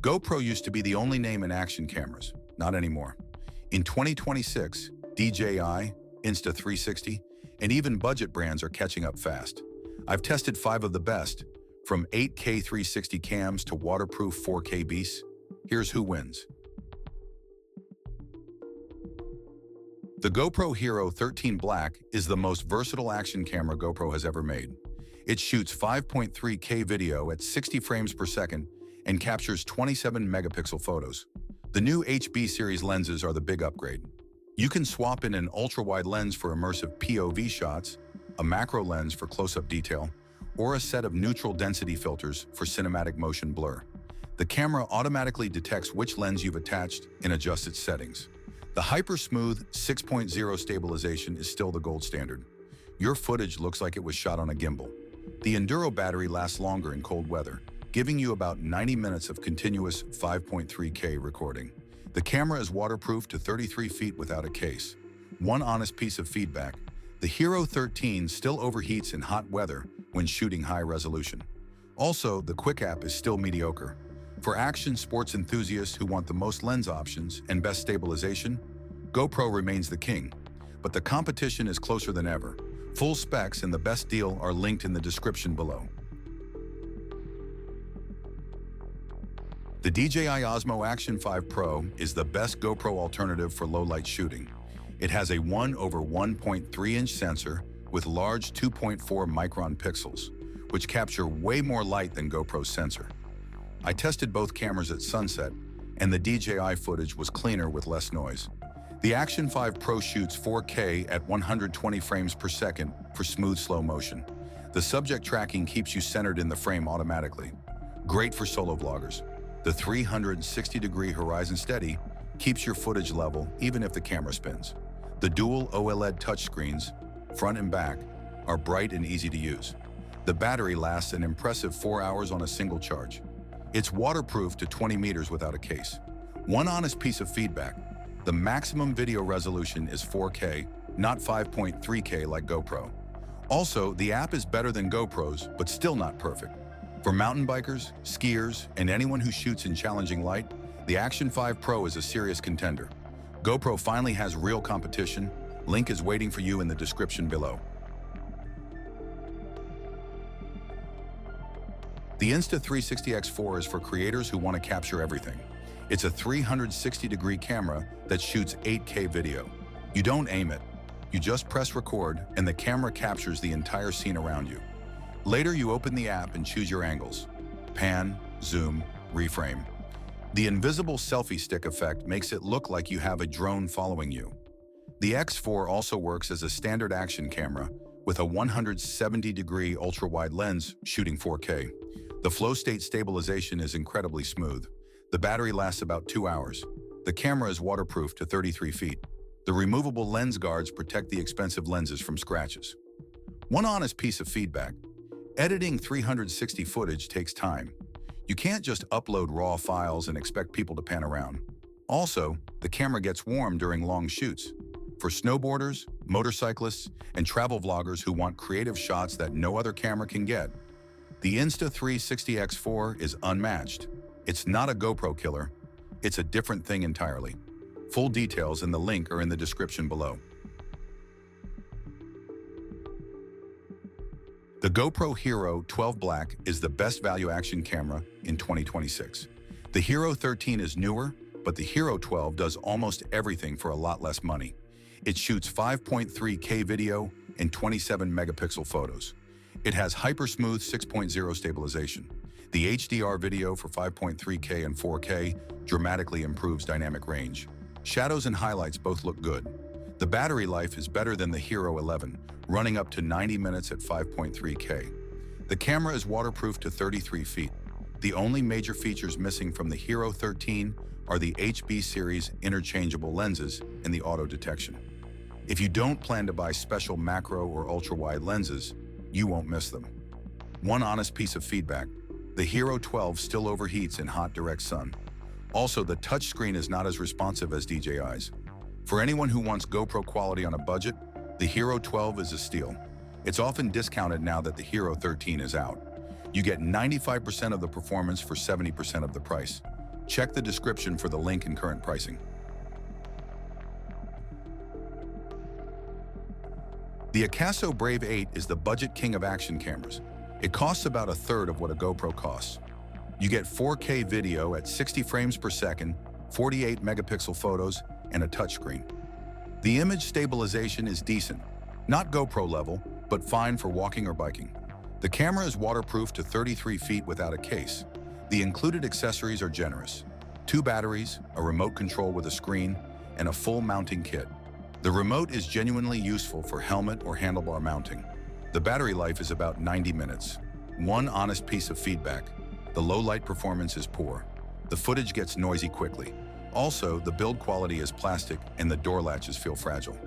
GoPro used to be the only name in action cameras, not anymore. In 2026, DJI, Insta360, and even budget brands are catching up fast. I've tested 5 of the best, from 8K 360 cams to waterproof 4K beasts. Here's who wins. The GoPro Hero 13 Black is the most versatile action camera GoPro has ever made. It shoots 5.3K video at 60 frames per second and captures 27 megapixel photos. The new HB series lenses are the big upgrade. You can swap in an ultra-wide lens for immersive POV shots, a macro lens for close-up detail, or a set of neutral density filters for cinematic motion blur. The camera automatically detects which lens you've attached and adjusts its settings. The hyper-smooth 6.0 stabilization is still the gold standard. Your footage looks like it was shot on a gimbal. The Enduro battery lasts longer in cold weather, giving you about 90 minutes of continuous 5.3K recording. The camera is waterproof to 33 feet without a case. One honest piece of feedback: the Hero 13 still overheats in hot weather when shooting high resolution. Also, the Quick app is still mediocre. For action sports enthusiasts who want the most lens options and best stabilization, GoPro remains the king. But the competition is closer than ever. Full specs and the best deal are linked in the description below. The DJI Osmo Action 5 Pro is the best GoPro alternative for low-light shooting. It has a 1/1.3-inch sensor with large 2.4 micron pixels, which capture way more light than GoPro's sensor. I tested both cameras at sunset, and the DJI footage was cleaner with less noise. The Action 5 Pro shoots 4K at 120 frames per second for smooth slow motion. The subject tracking keeps you centered in the frame automatically. Great for solo vloggers. The 360-degree horizon steady keeps your footage level even if the camera spins. The dual OLED touchscreens, front and back, are bright and easy to use. The battery lasts an impressive 4 hours on a single charge. It's waterproof to 20 meters without a case. One honest piece of feedback: the maximum video resolution is 4K, not 5.3K like GoPro. Also, the app is better than GoPro's, but still not perfect. For mountain bikers, skiers, and anyone who shoots in challenging light, the Action 5 Pro is a serious contender. GoPro finally has real competition. Link is waiting for you in the description below. The Insta360 X4 is for creators who want to capture everything. It's a 360-degree camera that shoots 8K video. You don't aim it. You just press record, and the camera captures the entire scene around you. Later, you open the app and choose your angles: pan, zoom, reframe. The invisible selfie stick effect makes it look like you have a drone following you. The X4 also works as a standard action camera with a 170-degree ultra-wide lens shooting 4K. The flow state stabilization is incredibly smooth. The battery lasts about 2 hours. The camera is waterproof to 33 feet. The removable lens guards protect the expensive lenses from scratches. One honest piece of feedback: editing 360 footage takes time. You can't just upload raw files and expect people to pan around. Also, the camera gets warm during long shoots. For snowboarders, motorcyclists, and travel vloggers who want creative shots that no other camera can get, the Insta360 X4 is unmatched. It's not a GoPro killer. It's a different thing entirely. Full details in the link are in the description below. The GoPro Hero 12 Black is the best value action camera in 2026. The Hero 13 is newer, but the Hero 12 does almost everything for a lot less money. It shoots 5.3K video and 27 megapixel photos. It has hyper-smooth 6.0 stabilization. The HDR video for 5.3K and 4K dramatically improves dynamic range. Shadows and highlights both look good. The battery life is better than the Hero 11, running up to 90 minutes at 5.3K. The camera is waterproof to 33 feet. The only major features missing from the Hero 13 are the HB series interchangeable lenses and the auto detection. If you don't plan to buy special macro or ultra-wide lenses, you won't miss them. One honest piece of feedback: the Hero 12 still overheats in hot direct sun. Also, the touchscreen is not as responsive as DJI's. For anyone who wants GoPro quality on a budget, the Hero 12 is a steal. It's often discounted now that the Hero 13 is out. You get 95% of the performance for 70% of the price. Check the description for the link and current pricing. The AKASO Brave 8 is the budget king of action cameras. It costs about a third of what a GoPro costs. You get 4K video at 60 frames per second, 48 megapixel photos, and a touchscreen. The image stabilization is decent, not GoPro level, but fine for walking or biking. The camera is waterproof to 33 feet without a case. The included accessories are generous: 2 batteries, a remote control with a screen, and a full mounting kit. The remote is genuinely useful for helmet or handlebar mounting. The battery life is about 90 minutes. One honest piece of feedback: the low light performance is poor. The footage gets noisy quickly. Also, the build quality is plastic and the door latches feel fragile.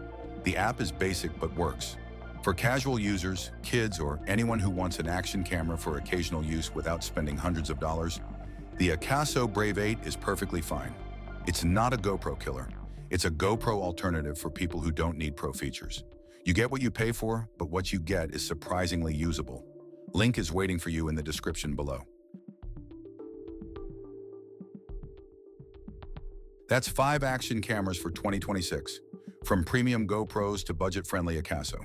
The app is basic but works. For casual users, kids, or anyone who wants an action camera for occasional use without spending hundreds of dollars, the AKASO Brave 8 is perfectly fine. It's not a GoPro killer. It's a GoPro alternative for people who don't need pro features. You get what you pay for, but what you get is surprisingly usable. Link is waiting for you in the description below. That's 5 action cameras for 2026, from premium GoPros to budget-friendly AKASO.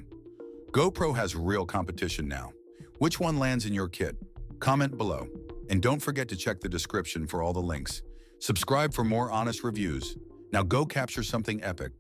GoPro has real competition now. Which one lands in your kit? Comment below. And don't forget to check the description for all the links. Subscribe for more honest reviews. Now go capture something epic.